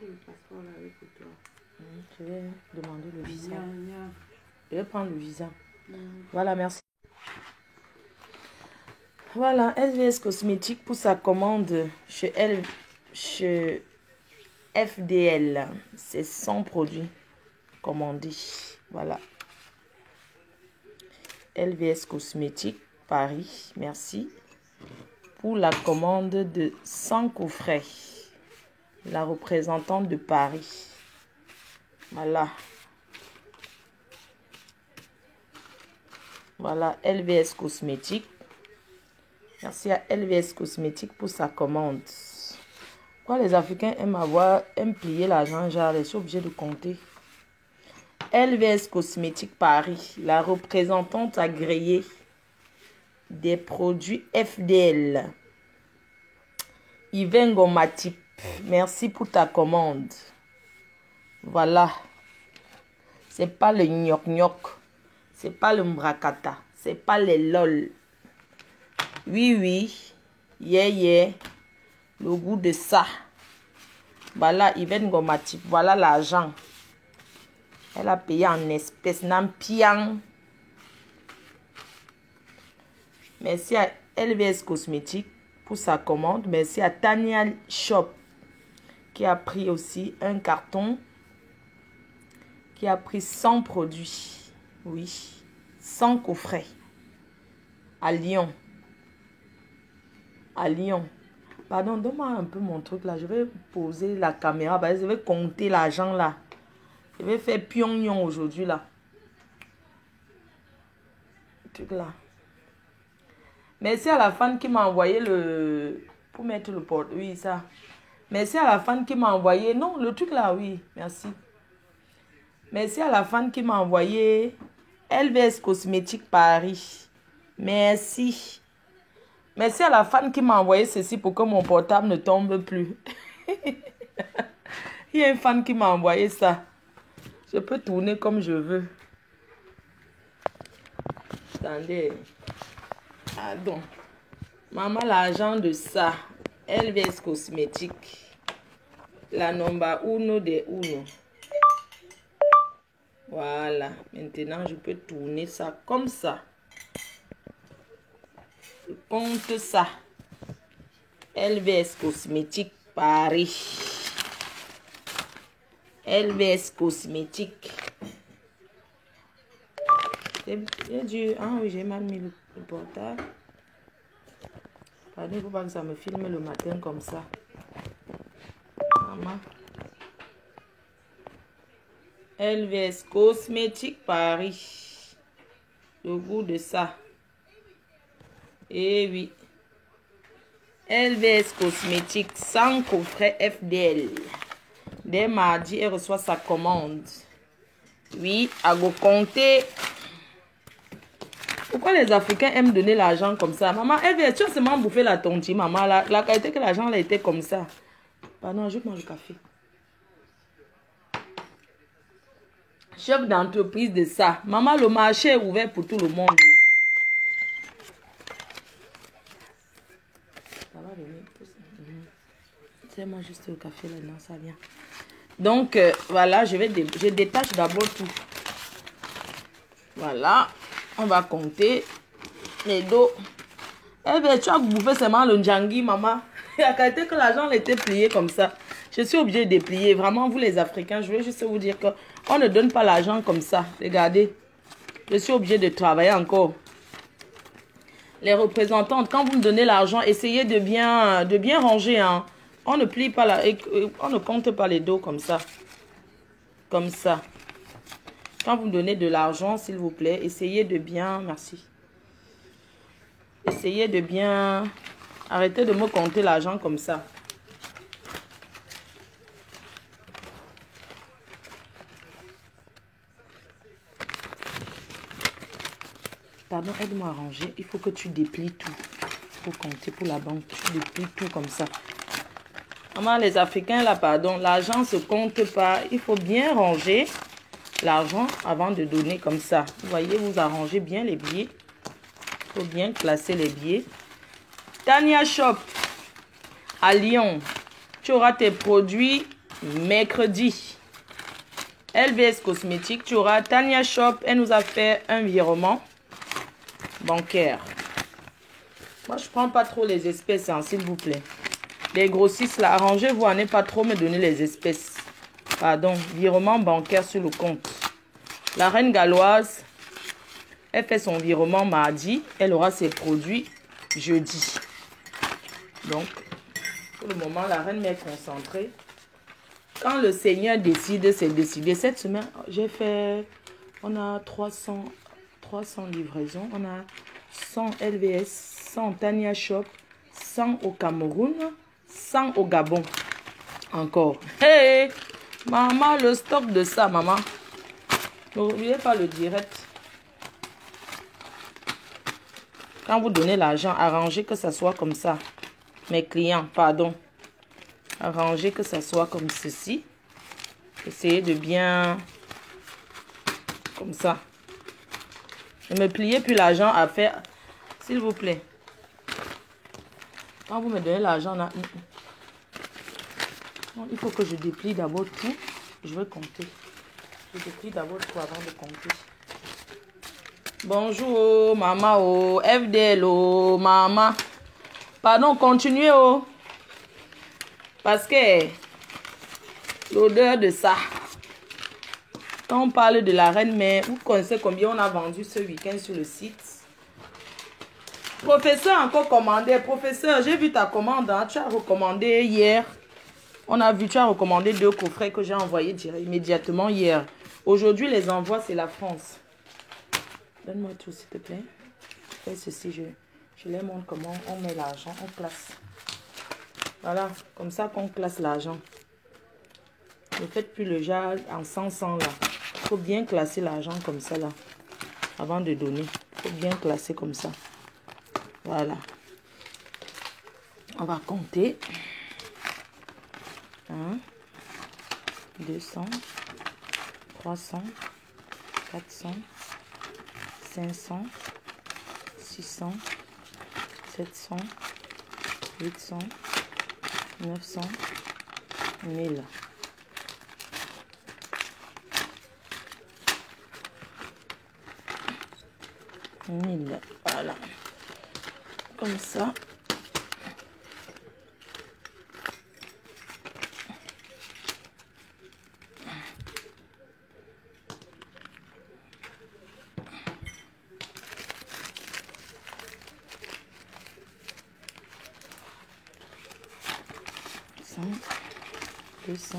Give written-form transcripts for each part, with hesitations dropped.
le passeport là avec toi. Je vais demander le visa. Je vais prendre le visa. Voilà, merci. Voilà, LVS Cosmétique pour sa commande chez FDL. C'est 100 produits commandés. Voilà. LVS Cosmétique, Paris. Merci. Pour la commande de 100 coffrets. La représentante de Paris. Voilà. Voilà, LVS Cosmétique. Merci à LVS Cosmétique pour sa commande. Pourquoi les Africains aiment plier l'argent, genre, ils sont obligés de compter. LVS Cosmétique Paris, la représentante agréée des produits FDL. Yvengo Matip, merci pour ta commande. Voilà. C'est pas le gnoc-gnoc. C'est pas le mbrakata. C'est pas les lol. Oui, oui. Yeah, yeah. Le goût de ça. Voilà, Yvengo Matip. Voilà l'argent. Elle a payé en espèces. Nampiang. Merci à LVS Cosmétique pour sa commande. Merci à Tania Shop qui a pris aussi un carton. Qui a pris 100 produits. Oui. 100 coffrets. À Lyon. À Lyon. Pardon, donne-moi un peu mon truc là. Je vais poser la caméra. Je vais compter l'argent là. Je vais faire pion-yon aujourd'hui là. Truc là. Merci à la fan qui m'a envoyé le... Pour mettre le porte. Oui, ça. Merci à la fan qui m'a envoyé... Non, le truc là, oui. Merci. Merci à la fan qui m'a envoyé LVS Cosmétique Paris. Merci. Merci à la fan qui m'a envoyé ceci pour que mon portable ne tombe plus. Il y a une fan qui m'a envoyé ça. Je peux tourner comme je veux. Attendez. Ah donc. Maman, l'argent de ça. LVS Cosmétique. La number uno de uno. Voilà. Maintenant, je peux tourner ça comme ça. Je compte ça. LVS Cosmétique Paris. LVS Cosmétique. C'est du... Ah oui, j'ai mal mis le portable. Pardon, il ne faut pas que ça me filme le matin comme ça. Maman. LVS Cosmétique Paris. Le goût de ça. Eh oui. LVS Cosmétique 100 coffrets FDL. Dès mardi, elle reçoit sa commande. Oui, à go compter. Pourquoi les Africains aiment donner l'argent comme ça? Maman, LVS, tu as seulement bouffé la tontine, maman. La qualité que l'argent a été comme ça. Pardon, ajoute-moi le café. Chef d'entreprise de ça. Maman, le marché est ouvert pour tout le monde. Ça va venir. C'est-moi juste le café là, non, ça vient. Donc, voilà, je détache d'abord tout. Voilà. On va compter les dos. Eh bien, tu as bouffé seulement le njangui, maman. La qualité que l'argent était plié comme ça. Je suis obligée de plier. Vraiment, vous les Africains, je veux juste vous dire qu'on ne donne pas l'argent comme ça. Regardez. Je suis obligée de travailler encore. Les représentantes, quand vous me donnez l'argent, essayez de bien ranger. Hein. On ne plie pas on ne compte pas les dos comme ça. Comme ça. Quand vous me donnez de l'argent, s'il vous plaît, essayez de bien... Merci. Essayez de bien... Arrêtez de me compter l'argent comme ça. Pardon, aide-moi à ranger. Il faut que tu déplies tout. Pour compter pour la banque. Tu déplies tout comme ça. Maman, les Africains, là, pardon, l'argent ne se compte pas. Il faut bien ranger l'argent avant de donner comme ça. Vous voyez, vous arrangez bien les billets. Il faut bien classer les billets. Tania Shop à Lyon. Tu auras tes produits mercredi. LVS Cosmétique, tu auras Tania Shop. Elle nous a fait un virement bancaire. Moi, je prends pas trop les espèces, hein, s'il vous plaît. Les grossistes, là, arrangez-vous à ne pas trop me donner les espèces. Pardon, virement bancaire sur le compte. La reine galloise, elle fait son virement mardi. Elle aura ses produits jeudi. Donc, pour le moment, la reine m'est concentrée. Quand le Seigneur décide, c'est décidé. Cette semaine, j'ai fait... On a 300 livraisons. On a 100 LVS, 100 Tania Shop, 100 au Cameroun, 100 au Gabon. Encore. Hey! Maman, le stock de ça, maman. N'oubliez pas le direct. Quand vous donnez l'argent, arrangez que ça soit comme ça. Mes clients, pardon. Arrangez que ça soit comme ceci. Essayez de bien... Comme ça. Ne me pliez plus l'argent à faire. S'il vous plaît. Quand vous me donnez l'argent, là... Non, il faut que je déplie d'abord tout. Je vais compter. Je déplie d'abord tout avant de compter. Bonjour, maman, oh. FDL, oh, maman. Pardon, continuez, oh. Parce que l'odeur de ça. Quand on parle de la reine mère, vous connaissez combien on a vendu ce week-end sur le site? Professeur, encore commandé. Professeur, j'ai vu ta commande. Hein. Tu as recommandé hier. On a vu, tu as recommandé 2 coffrets que j'ai envoyés immédiatement hier. Aujourd'hui, les envois, c'est la France. Donne-moi tout, s'il te plaît. Fais ceci, je les montre comment on met l'argent, on classe. Voilà, comme ça qu'on classe l'argent. Ne faites plus le jar en 100 là. Il faut bien classer l'argent comme ça là. Avant de donner. Il faut bien classer comme ça. Voilà. On va compter. 1, 200, 300, 400, 500, 600, 700, 800, 900, 1000. Voilà. Comme ça. Cent, 200,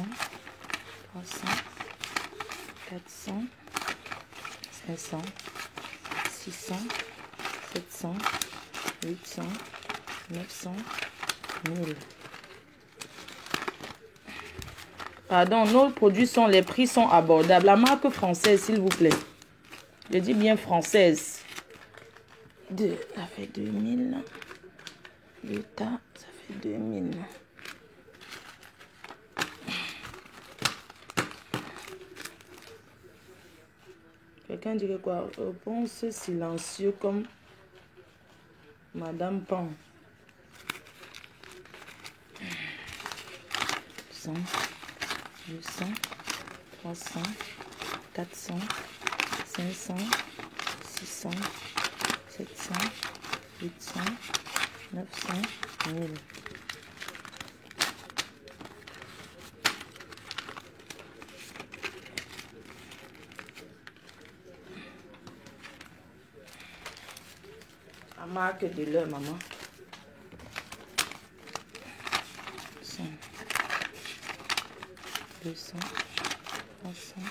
300, 400, 500, 600, 700, 800, 900, 1000. Pardon, nos produits sont, les prix sont abordables. La marque française, s'il vous plaît. Je dis bien française. Ça fait 2000. L'État, ça fait 2000. Quelqu'un dirait quoi? Réponse silencieux comme Madame Pan. 100, 200, 300, 400, 500, 600, 700, 800, 900, 1000. La marque de l'heure, maman. 100, 200, 300,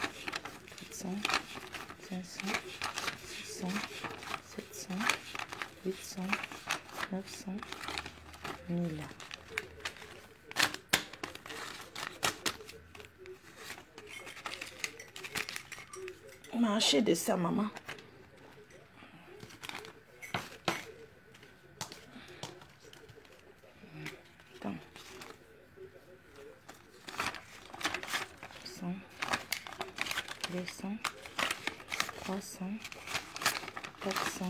400, 500, 600, 700, 800, 900, 1000. Marcher de ça, maman. Attends. 100, 200, 300, 400,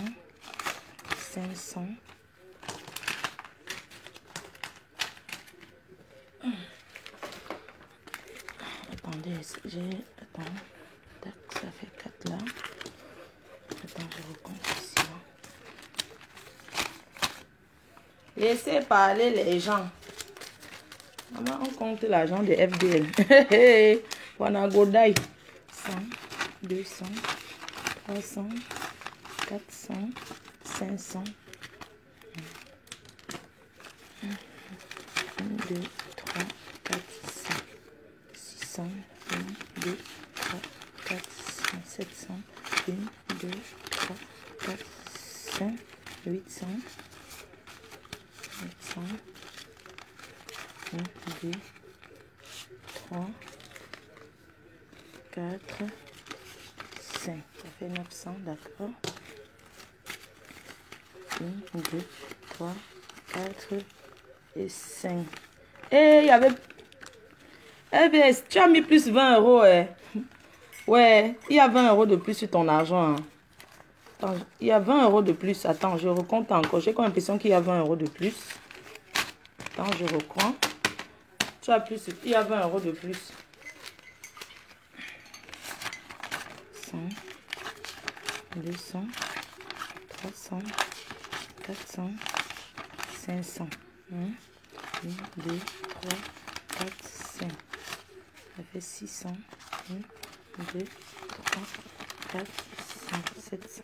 500. Attends. Tac, ça fait 4 là. Attends, je recompte ici. Là. Laissez parler les gens. Maman, on compte l'argent de FDL. Wanagodai. 100, 200, 300, 400, 500. 1, 2, 3, 4, 5, 600, 1, 2, 3, 4, 5, 700, 1, 2, 3, 4, 5, 800, 800, 1, 2, 3, 4, 5. Ça fait 900, d'accord. 1, 2, 3, 4 et 5. Et il y avait... FBS, tu as mis plus 20 euros. Ouais, il y a 20 euros de plus sur ton argent. Hein. Attends, il y a 20 euros de plus. Attends, je recompte encore. J'ai comme l'impression qu'il y a 20 euros de plus. Attends, je reprends. Tu as plus, il y a 20 euros de plus. 100, 200, 300, 400, 500. 1, 2, 3, 4, 5. Ça fait 600. 1, 2, 3, 4, 5, 700.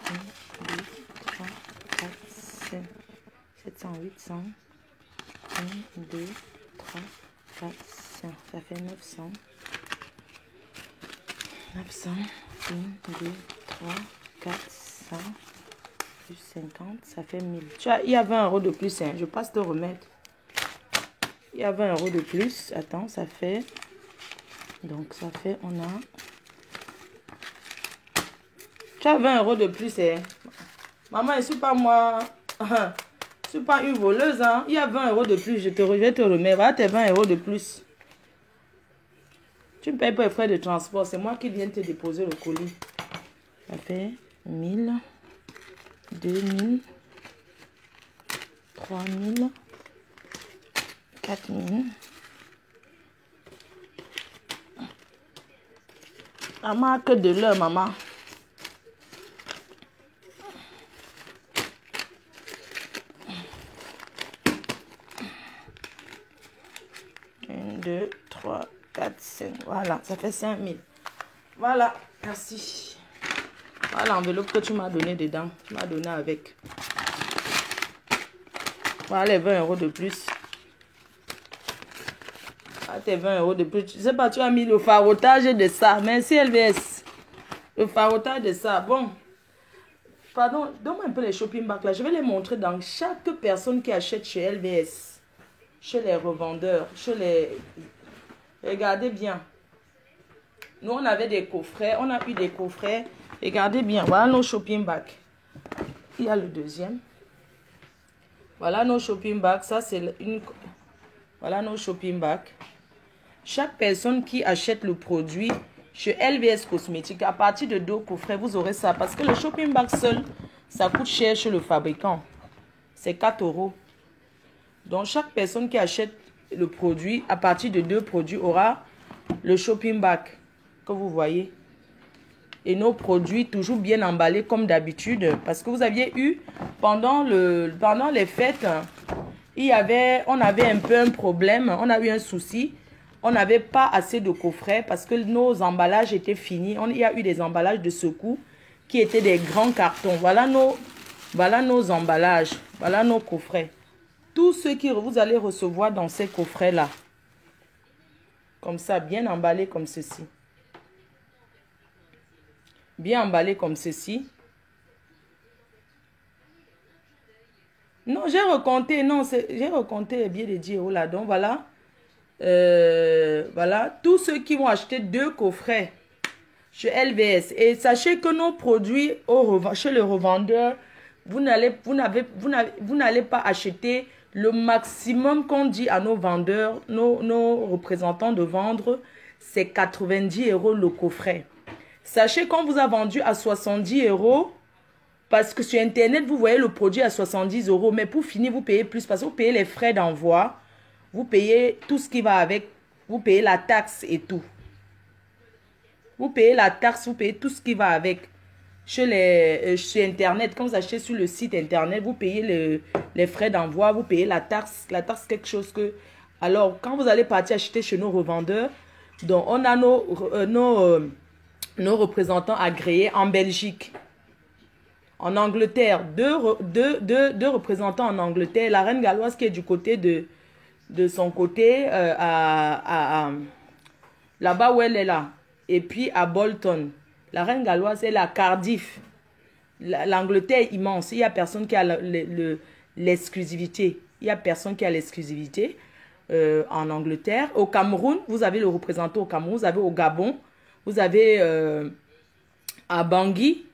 1, 2, 3, 4, 5. 700, 800. 1, 2, 3, 4, 5. Ça fait 900. 900. 1, 2, 3, 4, 100. Plus 50, ça fait 1000. Tu as, il y a 20 euros de plus, hein. Je passe te remettre. Il y a 20 euros de plus. Attends, ça fait... Donc, ça fait, on a... Tu as 20 euros de plus, hein. Maman, je ne suis pas moi... Je ne suis pas une voleuse, hein. Il y a 20 euros de plus. Je vais te remettre. Voilà tes 20 euros de plus. Tu ne payes pas les frais de transport. C'est moi qui viens te déposer le colis. Ça fait 1000... 2000, 3000, 4000. Maman, que de l'heure, maman. Un, 2, 3, 4, 5. Voilà, ça fait 5000. Voilà, merci. Voilà l'enveloppe que tu m'as donné dedans. Tu m'as donné avec. Voilà les 20 euros de plus. Voilà tes 20 euros de plus. Je sais pas, tu as mis le farotage de ça. Merci LVS. Le farotage de ça. Bon. Pardon, donne-moi un peu les shopping bags là. Je vais les montrer dans chaque personne qui achète chez LVS. Chez les revendeurs. Chez les... Regardez bien. Nous, on avait des coffrets. On a eu des coffrets. Regardez bien. Voilà nos shopping bags. Il y a le deuxième. Voilà nos shopping bags. Ça, c'est une... Voilà nos shopping bags. Chaque personne qui achète le produit chez LVS Cosmétiques, à partir de 2 coffrets, vous aurez ça. Parce que le shopping bag seul, ça coûte cher chez le fabricant. C'est 4 euros. Donc, chaque personne qui achète le produit, à partir de 2 produits, aura le shopping bag que vous voyez. Et nos produits toujours bien emballés comme d'habitude. Parce que vous aviez eu, pendant les fêtes, on avait un peu un problème. On a eu un souci. On n'avait pas assez de coffrets parce que nos emballages étaient finis. Il y a eu des emballages de secours qui étaient des grands cartons. Voilà nos emballages. Voilà nos coffrets. Tout ce que vous allez recevoir dans ces coffrets-là. Comme ça, bien emballés comme ceci. Bien emballé comme ceci. Non, j'ai recompté. Non, j'ai recompté les billets de 10 euros là. Donc, voilà. Voilà. Tous ceux qui vont acheter 2 coffrets chez LVS. Et sachez que nos produits chez le revendeur, vous n'allez pas acheter le maximum qu'on dit à nos vendeurs, nos représentants de vendre, c'est 90 euros le coffret. Sachez qu'on vous a vendu à 70 euros parce que sur Internet, vous voyez le produit à 70 euros. Mais pour finir, vous payez plus parce que vous payez les frais d'envoi. Vous payez tout ce qui va avec. Vous payez la taxe et tout. Vous payez la taxe, vous payez tout ce qui va avec. Chez Internet, quand vous achetez sur le site Internet, vous payez les frais d'envoi, vous payez la taxe. La taxe, quelque chose que... Alors, quand vous allez partir acheter chez nos revendeurs, donc on a nos représentants agréés en Belgique. En Angleterre, deux représentants en Angleterre. La reine galloise qui est du côté de son côté, là-bas où elle est là. Et puis à Bolton. La reine galloise, elle est à Cardiff. L'Angleterre est immense. Il n'y a personne qui a l'exclusivité. Il n'y a personne qui a l'exclusivité en Angleterre. Au Cameroun, vous avez le représentant au Cameroun. Vous avez au Gabon. Vous avez à Bangui.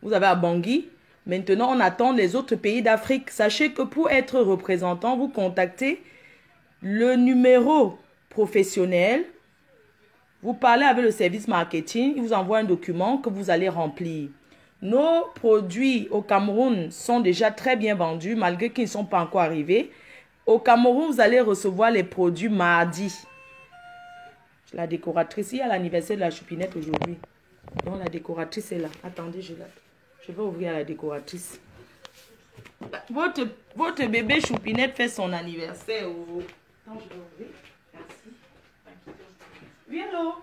Vous avez à Bangui. Maintenant, on attend les autres pays d'Afrique. Sachez que pour être représentant, vous contactez le numéro professionnel. Vous parlez avec le service marketing, il vous envoie un document que vous allez remplir. Nos produits au Cameroun sont déjà très bien vendus, malgré qu'ils ne sont pas encore arrivés. Au Cameroun, vous allez recevoir les produits mardi. La décoratrice, il y a l'anniversaire de la choupinette aujourd'hui. Donc la décoratrice est là. Attendez, je vais ouvrir à la décoratrice. Votre bébé choupinette fait son anniversaire. Attends, je vais ouvrir. Merci. Oui, allô?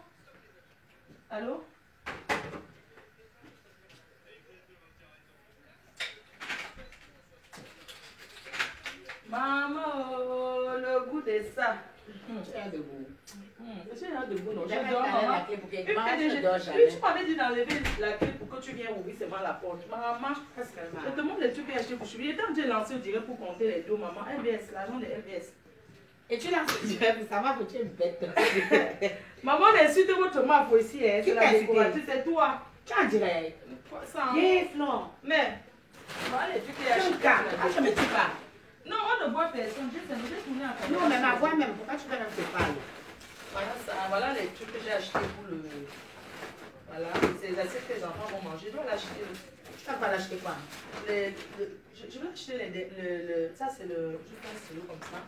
Allô? Maman, le goût de ça. Tu es debout. Je suis là debout, non. Je Je vais dors, donner maman. la clé pour que Tu je dors jamais. m'avais dit d'enlever la clé pour que tu viennes ouvrir seulement la porte. Maman, je te montre les trucs que j'ai acheté pour chouiller. Tant que j'ai lancé, on dirait pour compter les dos, maman. LBS, l'argent de LBS. Et tu l'as fait, ça va que tu es bête. Maman, insulte votre marque aussi, hein. C'est Qui la t'a décoratrice, c'est toi. Tu en dirais. Ça, hein. Yes, non. Mais, voilà les trucs que j'ai Tu acheté. me calmes. Ah, je me dis pas. Non, on ne voit personne. J'ai tourné en caméra. Non, mais ma voix même, pourquoi tu veux même te parler? Voilà, ça, voilà les trucs que j'ai achetés pour le... Voilà, c'est les assiettes que les enfants vont manger. Je dois l'acheter. Tu vas pas l'acheter quoi? Je vais acheter ça, c'est le... Je pense que c'est comme ça.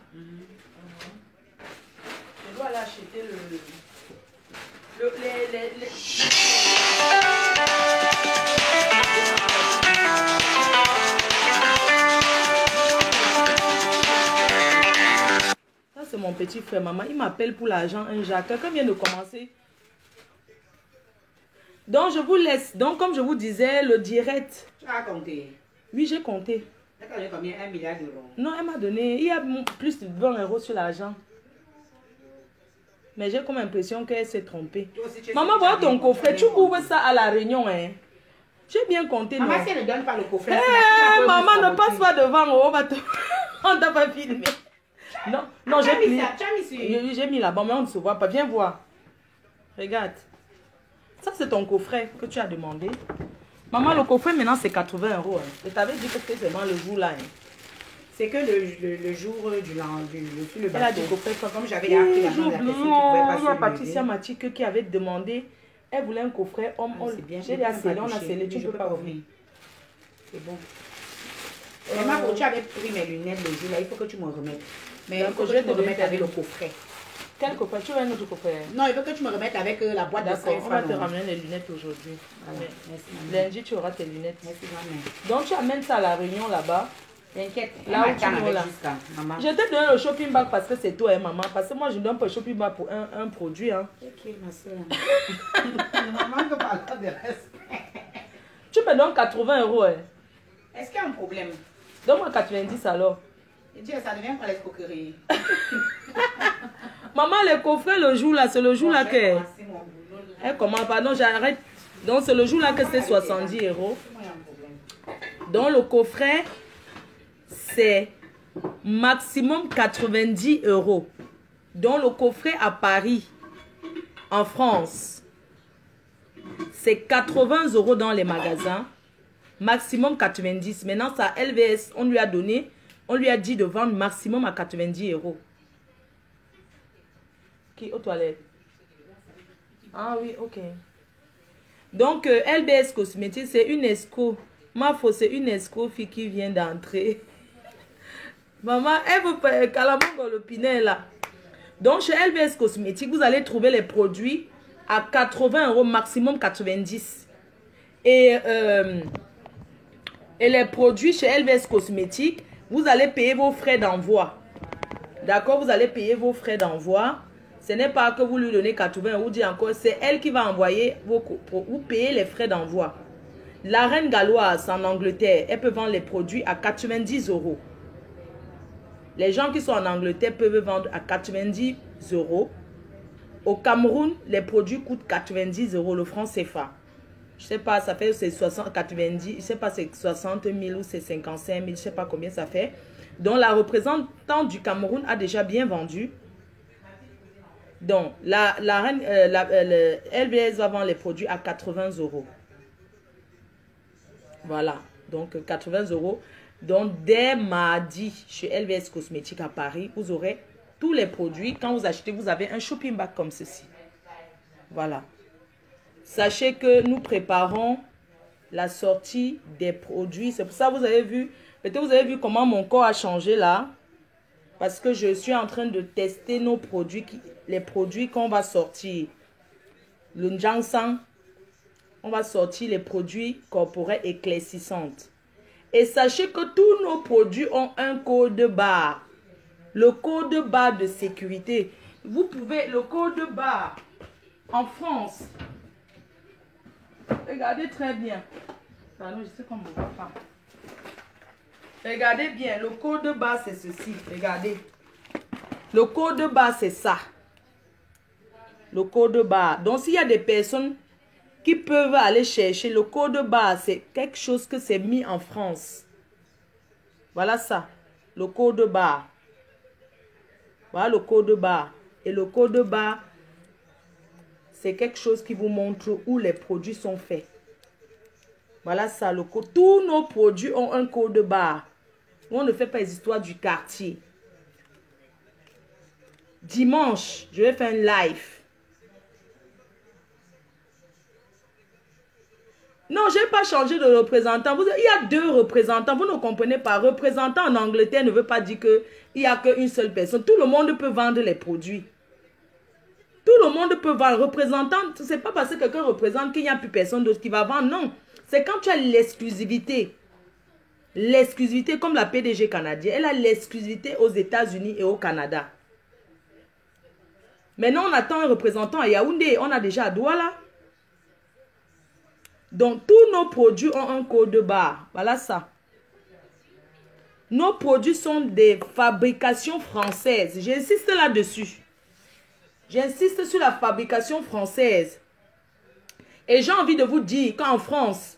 Je dois aller acheter Ça, c'est mon petit frère, maman. Il m'appelle pour l'argent, un Jacques. Quelqu'un vient de commencer. Donc, je vous laisse. Donc, comme je vous disais, le direct. Tu as compté. Oui, j'ai compté. Tu as donné combien? 1 milliard d'euros. Non, elle m'a donné. Il y a plus de 20 € sur l'argent. Mais j'ai comme l'impression qu'elle s'est trompée. Maman, voilà ton coffret. Tu ouvres ça à la réunion, hein. J'ai bien compté, non? Maman, si elle ne donne pas le coffret, Hey, maman, ne passe pas devant. On va te... On t'a pas filmé. Non, non, j'ai mis. J'ai mis là-bas, mais on ne se voit pas. Viens voir. Regarde. Ça, c'est ton coffret que tu as demandé. Maman, le coffret, maintenant, c'est 80 €. Hein. Je t'avais dit que c'était seulement le jour là. Hein. C'est que le jour du le Elle a dit coffret. Comme j'avais appris la personne qui pouvait pas il y a Patricia Matique qui avait demandé. Elle voulait un coffret homme. C'est bien. J'ai dit à Céline, on a scellé. Tu ne peux pas ouvrir. C'est bon. Maman, tu avais pris mes lunettes le jour là. Il faut que tu me remettes. Mais il faut que tu me remettes avec le coffret. Quel coffret? Tu veux un autre coffret? Non, il faut que tu me remettes avec la boîte de D'accord, on va te frais. ramener les lunettes aujourd'hui. Voilà. Merci, maman. Lundi, tu auras tes lunettes. Merci, maman. Donc, tu amènes ça à la réunion là-bas. T'inquiète. Là où tu es là. Maman. Je t'ai donné le shopping bag parce que c'est toi, hein, maman. Parce que moi, je ne donne pas le shopping bag pour un produit. Hein. Ok, ma soeur. Maman ne parle pas de respect. Tu me donnes 80 €. Hein. Est-ce qu'il y a un problème? Donne-moi 90 alors. Et Dieu, ça devient quoi l'escroquerie? Maman, le coffret, le jour là, c'est le jour là que... Eh, comment, pardon, j'arrête. Donc, c'est le jour là que c'est 70 €. Donc, le coffret, c'est maximum 90 €. Donc, le coffret à Paris, en France, c'est 80 € dans les magasins. Maximum 90. Maintenant, ça, LVS, on lui a donné, on lui a dit de vendre maximum à 90 €. Qui, aux toilettes? Ah oui, ok. Donc, LBS Cosmétiques, c'est une escroc. Ma faux, c'est une escroc fille qui vient d'entrer. Maman, elle vous fait calamango le pinet là. Donc, chez LBS Cosmétiques, vous allez trouver les produits à 80 €, maximum 90. Et les produits chez LVS Cosmétiques, vous allez payer vos frais d'envoi. D'accord, vous allez payer vos frais d'envoi. Ce n'est pas que vous lui donnez 80 €, ou dit encore, c'est elle qui va envoyer vous payez les frais d'envoi. La Reine Galloise en Angleterre, elle peut vendre les produits à 90 €. Les gens qui sont en Angleterre peuvent vendre à 90 €. Au Cameroun, les produits coûtent 90 € le franc CFA. Je sais pas, ça fait c'est 60, 90, je sais pas c'est 60 000 ou c'est 55 000, je sais pas combien ça fait. Donc la représentante du Cameroun a déjà bien vendu. Donc la reine, LVS va vendre les produits à 80 €. Voilà, donc 80 €. Donc dès mardi chez LVS Cosmétiques à Paris, vous aurez tous les produits. Quand vous achetez, vous avez un shopping bag comme ceci. Voilà. Sachez que nous préparons la sortie des produits. C'est pour ça que vous avez vu, peut-être vous avez vu comment mon corps a changé là. Parce que je suis en train de tester nos produits, les produits qu'on va sortir. Le Njansang, on va sortir les produits corporels éclaircissants. Et sachez que tous nos produits ont un code barre. Le code barre de sécurité. Vous pouvez, le code barre en France. Regardez très bien. Pardon, je sais qu'on ne me voit pas. Regardez bien, le code barre c'est ceci. Regardez. Le code barre c'est ça. Le code barre. Donc s'il y a des personnes qui peuvent aller chercher le code barre, c'est quelque chose que c'est mis en France. Voilà ça. Le code barre. Voilà le code barre. Et le code barre, c'est quelque chose qui vous montre où les produits sont faits. Voilà ça, le code. Tous nos produits ont un code barre. On ne fait pas les histoires du quartier. Dimanche, je vais faire un live. Non, je n'ai pas changé de représentant. Il y a 2 représentants. Vous ne comprenez pas. Représentant en Angleterre ne veut pas dire qu'il n'y a qu'une seule personne. Tout le monde peut vendre les produits. Tout le monde peut vendre. Représentant, ce n'est pas parce que quelqu'un représente qu'il n'y a plus personne d'autre qui va vendre. Non. C'est quand tu as l'exclusivité. L'exclusivité, comme la PDG canadienne. Elle a l'exclusivité aux États-Unis et au Canada. Maintenant, on attend un représentant à Yaoundé. On a déjà à Douala. Donc, tous nos produits ont un code barre. Voilà ça. Nos produits sont des fabrications françaises. J'insiste là-dessus. J'insiste sur la fabrication française. Et j'ai envie de vous dire qu'en France,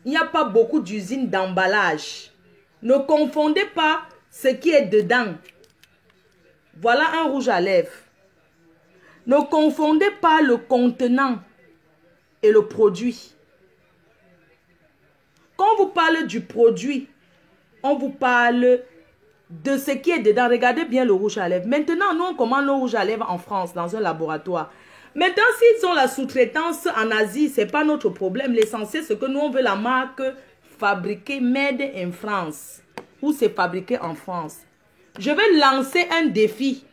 il n'y a pas beaucoup d'usines d'emballage. Ne confondez pas ce qui est dedans. Voilà un rouge à lèvres. Ne confondez pas le contenant et le produit. Quand on vous parle du produit, on vous parle de ce qui est dedans. Regardez bien le rouge à lèvres. Maintenant, nous, on commande le rouge à lèvres en France, dans un laboratoire. Maintenant, s'ils ont la sous-traitance en Asie, ce n'est pas notre problème. L'essentiel, c'est que nous, on veut la marque fabriquée made in France. Ou c'est fabriqué en France. Je vais lancer un défi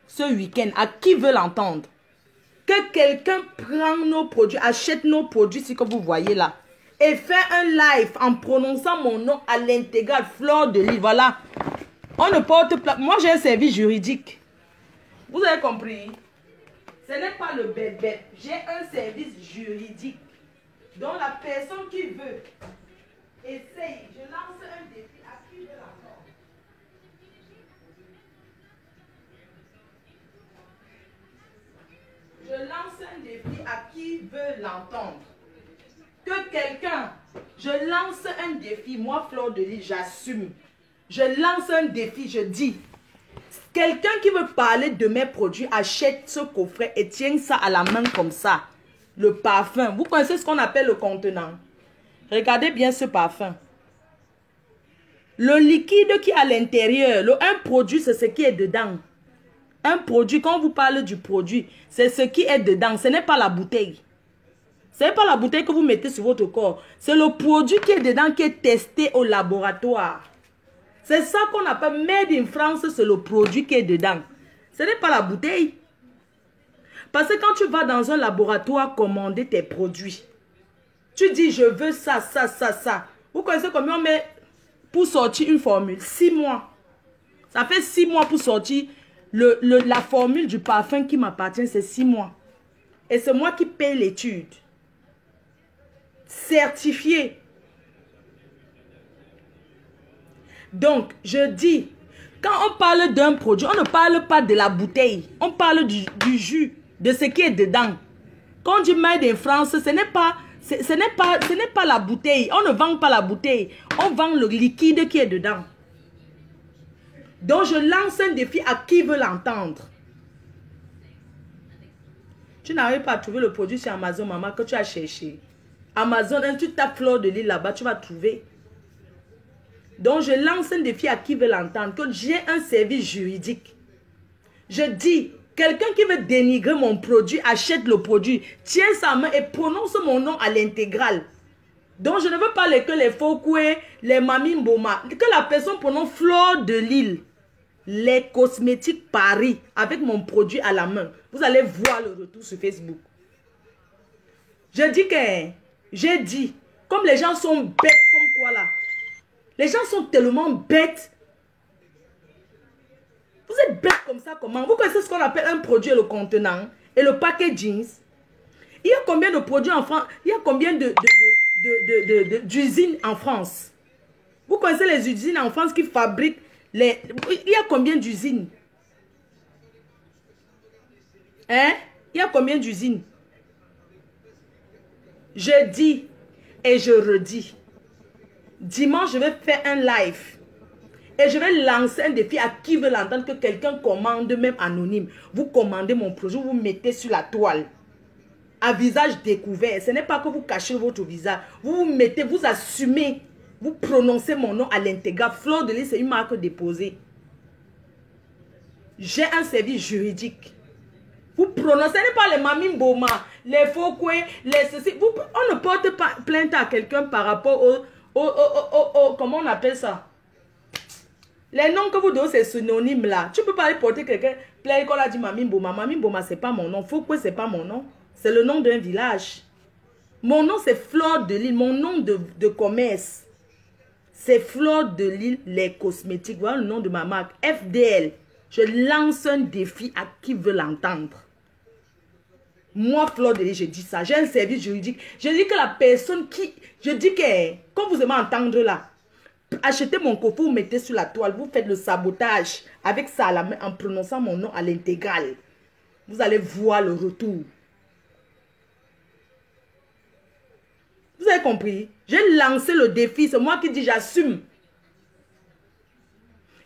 ce week-end à qui veut l'entendre. Que quelqu'un prenne nos produits, achète nos produits, ce que vous voyez là. Et fait un live en prononçant mon nom à l'intégral, Fleur de Lys. Voilà. On ne porte pas. Moi, j'ai un service juridique. Vous avez compris? Ce n'est pas le bébé. J'ai un service juridique. Donc, la personne qui veut essaye. Je lance un défi à qui veut l'entendre. Je lance un défi à qui veut l'entendre. Que quelqu'un, je lance un défi, moi Fleur de Lys, j'assume. Je lance un défi, je dis, quelqu'un qui veut parler de mes produits, achète ce coffret et tient ça à la main comme ça. Le parfum, vous connaissez ce qu'on appelle le contenant. Regardez bien ce parfum. Le liquide qui est à l'intérieur, un produit, c'est ce qui est dedans. Un produit, quand on vous parle du produit, c'est ce qui est dedans, ce n'est pas la bouteille. Ce n'est pas la bouteille que vous mettez sur votre corps. C'est le produit qui est dedans, qui est testé au laboratoire. C'est ça qu'on appelle Made in France, c'est le produit qui est dedans. Ce n'est pas la bouteille. Parce que quand tu vas dans un laboratoire commander tes produits, tu dis je veux ça, ça, ça, ça. Vous connaissez combien on met pour sortir une formule? 6 mois. Ça fait 6 mois pour sortir la formule du parfum qui m'appartient, c'est 6 mois. Et c'est moi qui paye l'étude. Certifié. Donc, je dis, quand on parle d'un produit, on ne parle pas de la bouteille. On parle du jus, de ce qui est dedans. Quand on dit made in France, ce n'est pas la bouteille. On ne vend pas la bouteille. On vend le liquide qui est dedans. Donc, je lance un défi à qui veut l'entendre. Tu n'arrives pas à trouver le produit sur Amazon, maman, que tu as cherché. Amazon, tu tapes fleur de lys là-bas, tu vas trouver. Donc, je lance un défi à qui veut l'entendre, que j'ai un service juridique. Je dis, quelqu'un qui veut dénigrer mon produit, achète le produit, tient sa main et prononce mon nom à l'intégrale. Donc, je ne veux pas que les Fokoué, les Mami Mboma, que la personne prononce Fleur de Lille, les cosmétiques Paris, avec mon produit à la main. Vous allez voir le retour sur Facebook. J'ai dit, comme les gens sont bêtes, comme quoi là. Les gens sont tellement bêtes. Vous êtes bêtes comme ça, comment? Vous connaissez ce qu'on appelle un produit et le contenant et le packaging. Il y a combien de produits en France? Il y a combien d'usines en France? Vous connaissez les usines en France qui fabriquent les... Il y a combien d'usines? Hein? Il y a combien d'usines? Je dis et je redis. Dimanche, je vais faire un live. Et je vais lancer un défi à qui veut l'entendre, que quelqu'un commande, même anonyme. Vous commandez mon projet, vous mettez sur la toile. À visage découvert. Ce n'est pas que vous cachez votre visage. Vous mettez, vous assumez. Vous prononcez mon nom à l'intégral. Fleur de Lys, c'est une marque déposée. J'ai un service juridique. Vous prononcez, ce n'est pas les Mami Mboma, les Fokoué, les ceci. On ne porte pas plainte à quelqu'un par rapport comment on appelle ça? Les noms que vous donnez, c'est synonyme là. Tu peux pas aller porter quelqu'un, plainte qu'on a dit Mami Mboma. Mami Mboma, c'est pas mon nom. Fokoué, c'est pas mon nom. C'est le nom d'un village. Mon nom, c'est Fleur de Lille. Mon nom de commerce, c'est Fleur de Lille, les cosmétiques. Voilà le nom de ma marque. FDL. Je lance un défi à qui veut l'entendre. Moi, Fleur de Lille, je dis ça. J'ai un service juridique. Je dis que la personne qui... Je dis que, quand vous aimez entendre là, achetez mon coffre, vous mettez sur la toile, vous faites le sabotage avec ça à la main en prononçant mon nom à l'intégrale. Vous allez voir le retour. Vous avez compris? J'ai lancé le défi. C'est moi qui dis j'assume.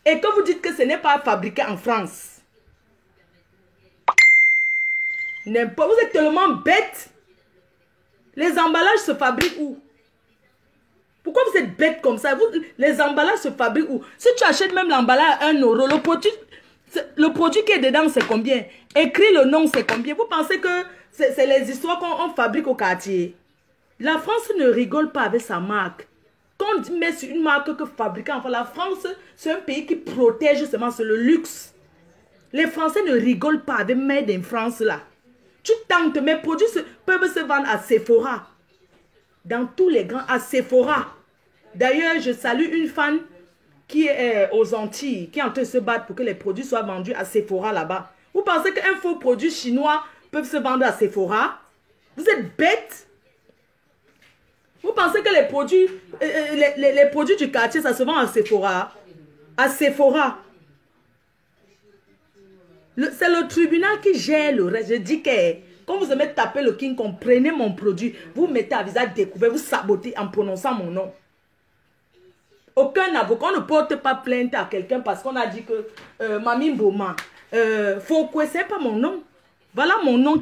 Et que vous dites que ce n'est pas fabriqué en France. Vous êtes tellement bêtes. Les emballages se fabriquent où? Pourquoi vous êtes bêtes comme ça? Les emballages se fabriquent où? Si tu achètes même l'emballage à 1 euro, le produit qui est dedans, c'est combien? Écris le nom, c'est combien? Vous pensez que c'est les histoires qu'on fabrique au quartier? La France ne rigole pas avec sa marque. Quand on met sur une marque que fabriquée en France, la France, c'est un pays qui protège justement, c'est le luxe. Les Français ne rigolent pas avec Made in France là. Tu tentes, mes produits peuvent se vendre à Sephora. Dans tous les grands, à Sephora. D'ailleurs, je salue une fan qui est aux Antilles, qui est en train de se battre pour que les produits soient vendus à Sephora là-bas. Vous pensez qu'un faux produit chinois peut se vendre à Sephora? Vous êtes bêtes? Vous pensez que les produits du quartier, ça se vend à Sephora? À Sephora. C'est le tribunal qui gère le reste. Je dis que quand vous aimez taper le King Kong, prenez mon produit, vous mettez à visage découvert, vous sabotez en prononçant mon nom. Aucun avocat ne porte pas plainte à quelqu'un parce qu'on a dit que Mami Mboma, Fokoué, c'est pas mon nom. Voilà mon nom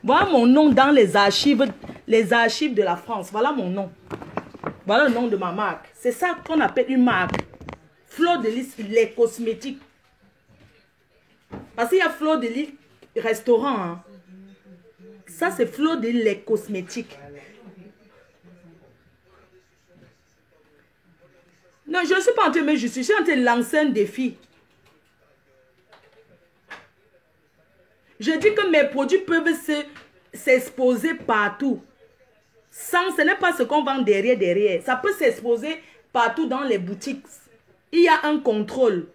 voilà mon nom dans les archives de la France. Voilà mon nom. Voilà le nom de ma marque. C'est ça qu'on appelle une marque. Fleur de Lys, les cosmétiques. Parce qu'il y a Fleur de Lys restaurant. Hein. Ça, c'est Fleur de Lys, les cosmétiques. Non, je ne suis pas en train de me justifier. Je suis en train de lancer un défi. Je dis que mes produits peuvent s'exposer partout. Ce n'est pas ce qu'on vend derrière. Ça peut s'exposer partout dans les boutiques. Il y a un contrôle.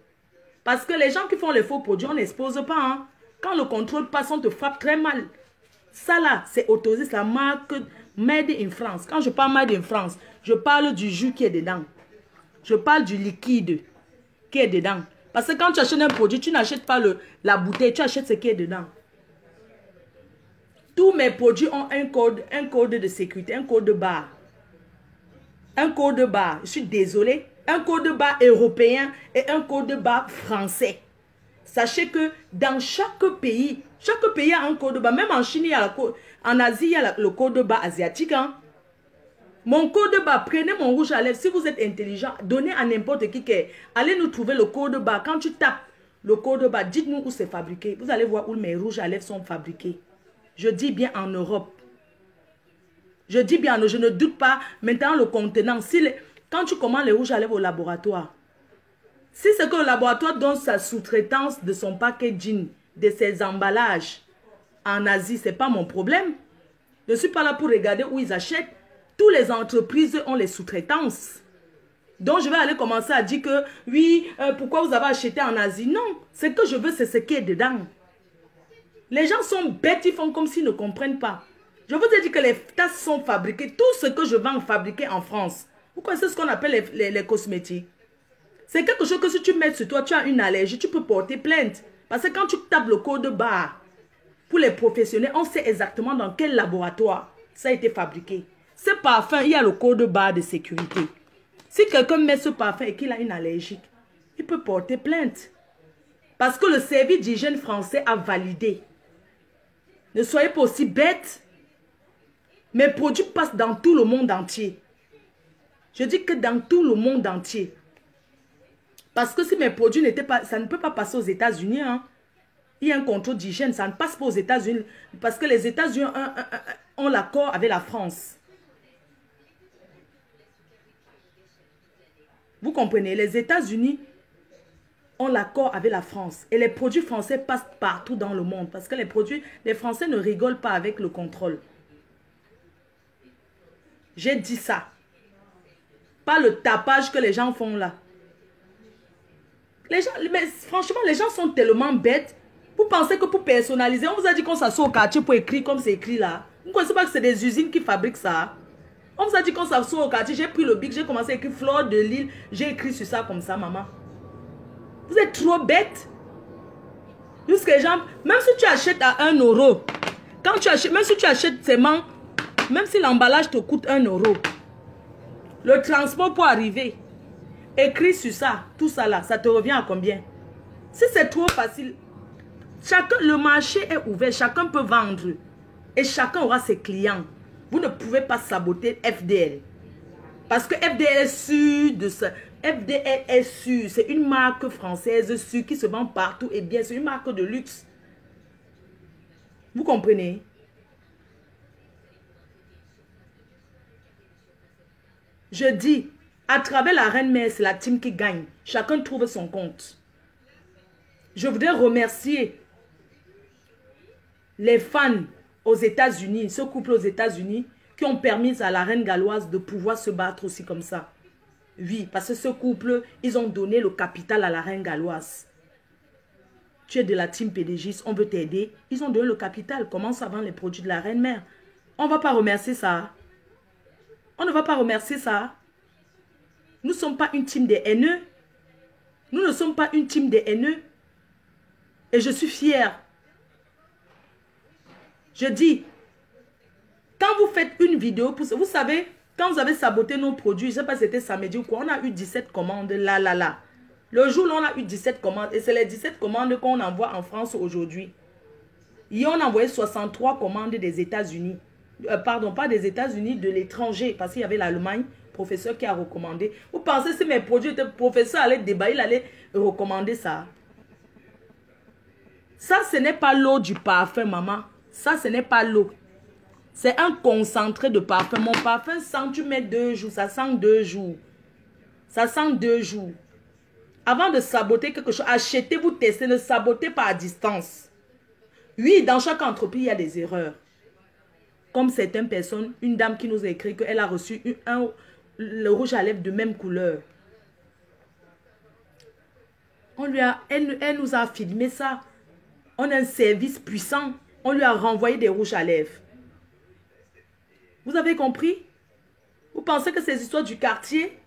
Parce que les gens qui font les faux produits, on n'expose pas. Hein. Quand le contrôle passe, on te frappe très mal. Ça là, c'est autorisé, c'est la marque Made in France. Quand je parle Made in France, je parle du jus qui est dedans. Je parle du liquide qui est dedans. Parce que quand tu achètes un produit, tu n'achètes pas la bouteille, tu achètes ce qui est dedans. Tous mes produits ont un code de sécurité, un code barre. Un code barre, je suis désolée. Un code barre européen et un code barre français. Sachez que dans chaque pays a un code barre. Même en Chine, en Asie, il y a le code barre asiatique. Hein. Mon code barre, prenez mon rouge à lèvres. Si vous êtes intelligent, donnez à n'importe qui. Allez nous trouver le code barre. Quand tu tapes le code barre, dites-nous où c'est fabriqué. Vous allez voir où mes rouges à lèvres sont fabriqués. Je dis bien en Europe. Je dis bien, je ne doute pas. Maintenant, le contenant. Quand tu commandes les rouges à lèvres au laboratoire, si c'est que le laboratoire donne sa sous-traitance de son packaging, de ses emballages en Asie, ce n'est pas mon problème. Je ne suis pas là pour regarder où ils achètent. Toutes les entreprises ont les sous-traitances. Donc, je vais aller commencer à dire que, oui, pourquoi vous avez acheté en Asie? Non, ce que je veux, c'est ce qui est dedans. Les gens sont bêtes, ils font comme s'ils ne comprennent pas. Je vous ai dit que les tasses sont fabriquées. Tout ce que je vends fabriqué en France. Vous connaissez ce qu'on appelle les cosmétiques? C'est quelque chose que si tu mets sur toi, tu as une allergie, tu peux porter plainte. Parce que quand tu tapes le code barre, pour les professionnels, on sait exactement dans quel laboratoire ça a été fabriqué. Ce parfum, il y a le code barre de sécurité. Si quelqu'un met ce parfum et qu'il a une allergie, il peut porter plainte. Parce que le service d'hygiène français a validé. Ne soyez pas aussi bêtes. Mes produits passent dans tout le monde entier. Je dis que dans tout le monde entier. Parce que si mes produits n'étaient pas... Ça ne peut pas passer aux États-Unis. Hein. Il y a un contrôle d'hygiène. Ça ne passe pas aux États-Unis. Parce que les États-Unis ont l'accord avec la France. Vous comprenez? Les États-Unis ont l'accord avec la France. Et les produits français passent partout dans le monde. Parce que les Français ne rigolent pas avec le contrôle. J'ai dit ça. Pas le tapage que les gens font là. Mais franchement, les gens sont tellement bêtes. Vous pensez que pour personnaliser, on vous a dit qu'on s'assoit au quartier pour écrire comme c'est écrit là. Vous ne connaissez pas que c'est des usines qui fabriquent ça. On vous a dit qu'on s'assoit au quartier. J'ai pris le bic, j'ai commencé à écrire Fleur de Lille. J'ai écrit sur ça comme ça, maman. Vous êtes trop bêtes. Juste que les gens, même si tu achètes à 1 euro, quand tu achètes, même si tu achètes seulement, même si l'emballage te coûte 1 euro, le transport pour arriver, écris sur ça, tout ça là, ça te revient à combien? Si c'est trop facile, le marché est ouvert, chacun peut vendre et chacun aura ses clients. Vous ne pouvez pas saboter FDL. Parce que FDL est sûr de ça. FDL est sûr. C'est une marque française sûre qui se vend partout et bien. C'est une marque de luxe. Vous comprenez? Je dis, à travers la reine-mère, c'est la team qui gagne. Chacun trouve son compte. Je voudrais remercier les fans aux États-Unis, ce couple aux États-Unis, qui ont permis à la reine galloise de pouvoir se battre aussi comme ça. Oui, parce que ce couple, ils ont donné le capital à la reine galloise. Tu es de la team PDG, on veut t'aider. Ils ont donné le capital. Commence à vendre les produits de la reine-mère. On ne va pas remercier ça. On ne va pas remercier ça. Nous ne sommes pas une team des haineux. Nous ne sommes pas une team des haineux. Et je suis fière. Je dis, quand vous faites une vidéo, vous savez, quand vous avez saboté nos produits, je ne sais pas si c'était samedi ou quoi, on a eu 17 commandes là. Le jour là, on a eu 17 commandes. Et c'est les 17 commandes qu'on envoie en France aujourd'hui. Hier, on a envoyé 63 commandes des États-Unis. Pardon, pas des États-Unis, de l'étranger. Parce qu'il y avait l'Allemagne, professeur qui a recommandé. Vous pensez si mes produits étaient professeur allait déballer, il allait recommander ça. Ça, ce n'est pas l'eau du parfum, maman. Ça, ce n'est pas l'eau. C'est un concentré de parfum. Mon parfum sent, tu mets 2 jours. Ça sent 2 jours. Ça sent 2 jours. Avant de saboter quelque chose, achetez, vous testez. Ne sabotez pas à distance. Oui, dans chaque entreprise, il y a des erreurs. Comme certaines personnes, une dame qui nous a écrit qu'elle a reçu le rouge à lèvres de même couleur. Elle nous a filmé ça. On a un service puissant. On lui a renvoyé des rouges à lèvres. Vous avez compris? Vous pensez que ces histoires du quartier,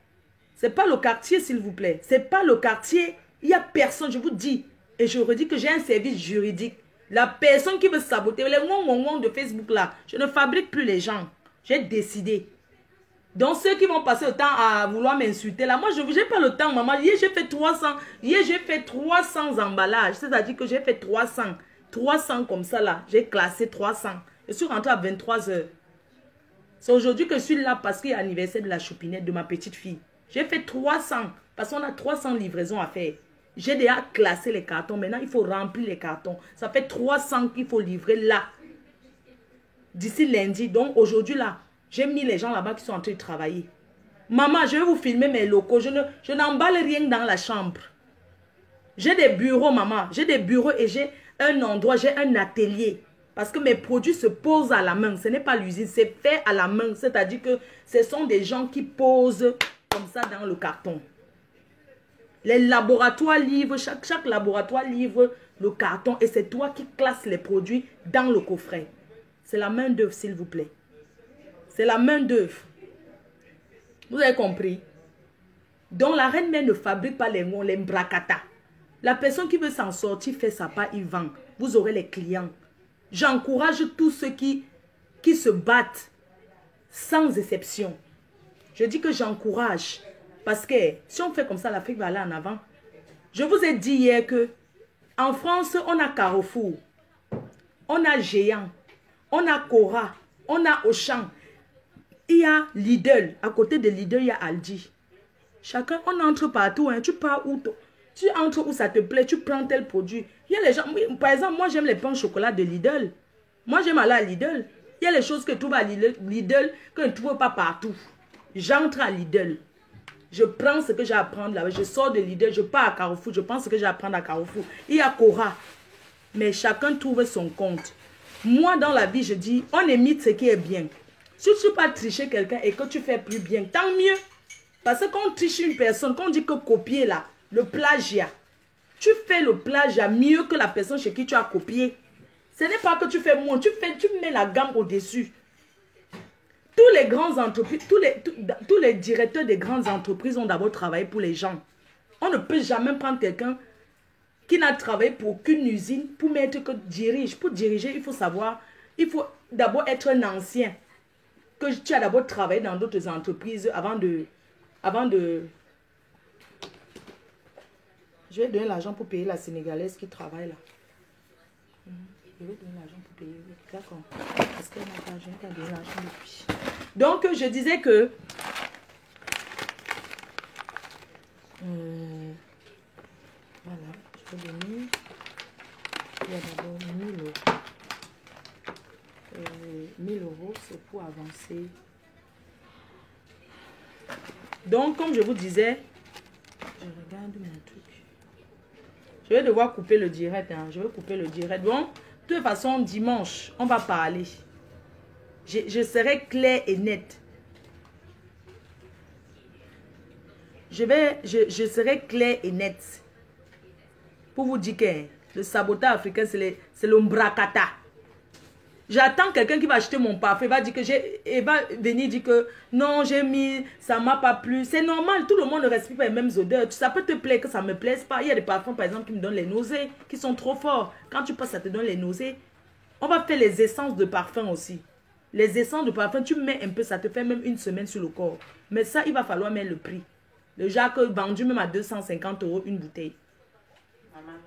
c'est pas le quartier, s'il vous plaît. C'est pas le quartier. Il n'y a personne, je vous dis. Et je redis que j'ai un service juridique. La personne qui veut saboter, les wong de Facebook là, je ne fabrique plus les gens. J'ai décidé. Donc ceux qui vont passer le temps à vouloir m'insulter là, moi je n'ai pas le temps, maman. Hier j'ai fait 300. Hier j'ai fait 300 emballages. C'est-à-dire que j'ai fait 300. 300 comme ça là. J'ai classé 300. Je suis rentrée à 23 h. C'est aujourd'hui que je suis là parce qu'il y a l'anniversaire de la choupinette de ma petite fille. J'ai fait 300 parce qu'on a 300 livraisons à faire. J'ai déjà classé les cartons. Maintenant, il faut remplir les cartons. Ça fait 300 qu'il faut livrer là. D'ici lundi. Donc, aujourd'hui, là, j'ai mis les gens là-bas qui sont en train de travailler. Maman, je vais vous filmer mes locaux. Je n'emballe rien dans la chambre. J'ai des bureaux, maman. J'ai des bureaux et j'ai un endroit, j'ai un atelier. Parce que mes produits se posent à la main. Ce n'est pas l'usine, c'est fait à la main. C'est-à-dire que ce sont des gens qui posent comme ça dans le carton. Les laboratoires livrent, chaque laboratoire livre le carton et c'est toi qui classes les produits dans le coffret. C'est la main d'œuvre, s'il vous plaît. C'est la main d'œuvre. Vous avez compris? Donc la reine-mère ne fabrique pas les bracata. La personne qui veut s'en sortir fait sa part, il vend. Vous aurez les clients. J'encourage tous ceux qui se battent sans exception. Je dis que j'encourage. Parce que si on fait comme ça, l'Afrique va aller en avant. Je vous ai dit hier que en France, on a Carrefour, on a Géant, on a Cora, on a Auchan. Il y a Lidl. À côté de Lidl, il y a Aldi. Chacun, on entre partout. Hein. Tu pars où? Tu entres où ça te plaît. Tu prends tel produit. Il y a les gens. Par exemple, moi, j'aime les pains au chocolat de Lidl. Moi, j'aime aller à Lidl. Il y a les choses que je trouve à Lidl que je ne trouve pas partout. J'entre à Lidl. Je prends ce que j'ai à prendre là. Je sors de Lidl. Je pars à Carrefour. Je prends ce que j'ai à prendre à Carrefour. Il y a Cora. Mais chacun trouve son compte. Moi, dans la vie, je dis, on imite ce qui est bien. Si tu ne peux pas tricher quelqu'un et que tu fais plus bien, tant mieux. Parce que quand on triche une personne, quand on dit que copier là, le plagiat, tu fais le plagiat mieux que la personne chez qui tu as copié. Ce n'est pas que tu fais moins, tu mets la gamme au-dessus. Tous les grandes entreprises, tous les directeurs des grandes entreprises ont d'abord travaillé pour les gens. On ne peut jamais prendre quelqu'un qui n'a travaillé pour aucune usine pour mettre que dirige. Pour diriger, il faut savoir, il faut d'abord être un ancien. Que tu as d'abord travaillé dans d'autres entreprises avant de... Je vais donner l'argent pour payer la Sénégalaise qui travaille là. Je vais donner l'argent pour payer. D'accord. Parce qu'elle n'a pas, je n'ai pas donné l'argent depuis. Donc, je disais que... voilà, je vais donner... Il y a d'abord 1000 euros. 1000 euros, c'est pour avancer. Donc, comme je vous disais, je regarde mon truc. Je vais devoir couper le direct. Hein. Je vais couper le direct. Bon, de toute façon, dimanche, on va parler. Je serai clair et net. Je serai clair et net. Pour vous dire que le sabotage africain, c'est l'ombracata. J'attends quelqu'un qui va acheter mon parfum, va dire que et va venir dire que non, j'ai mis, ça m'a pas plu. C'est normal, tout le monde ne respire pas les mêmes odeurs. Ça peut te plaire que ça me plaise pas. Il y a des parfums par exemple qui me donnent les nausées, qui sont trop forts. Quand tu passes, ça te donne les nausées. On va faire les essences de parfum aussi. Les essences de parfum, tu mets un peu, ça te fait même une semaine sur le corps. Mais ça, il va falloir mettre le prix. Le Jacques vendu même à 250 € une bouteille. Maman,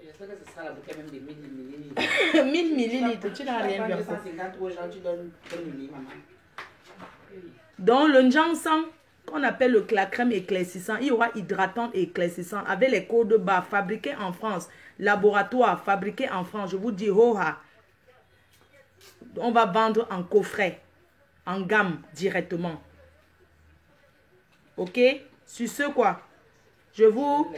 je sais que ce sera la bouteille même de 1000 millilitres. 1000 millilitres, tu n'as rien bien. 250 € aux gens, tu donnes 1 millilitre, maman. Donc le Njansan, qu'on appelle la crème éclaircissant, il y aura hydratant et éclaircissant avec les codes bas fabriqués en France. Laboratoire fabriqué en France, je vous dis, hoha. On va vendre en coffret, en gamme directement. Ok? Sur ce quoi? Je vous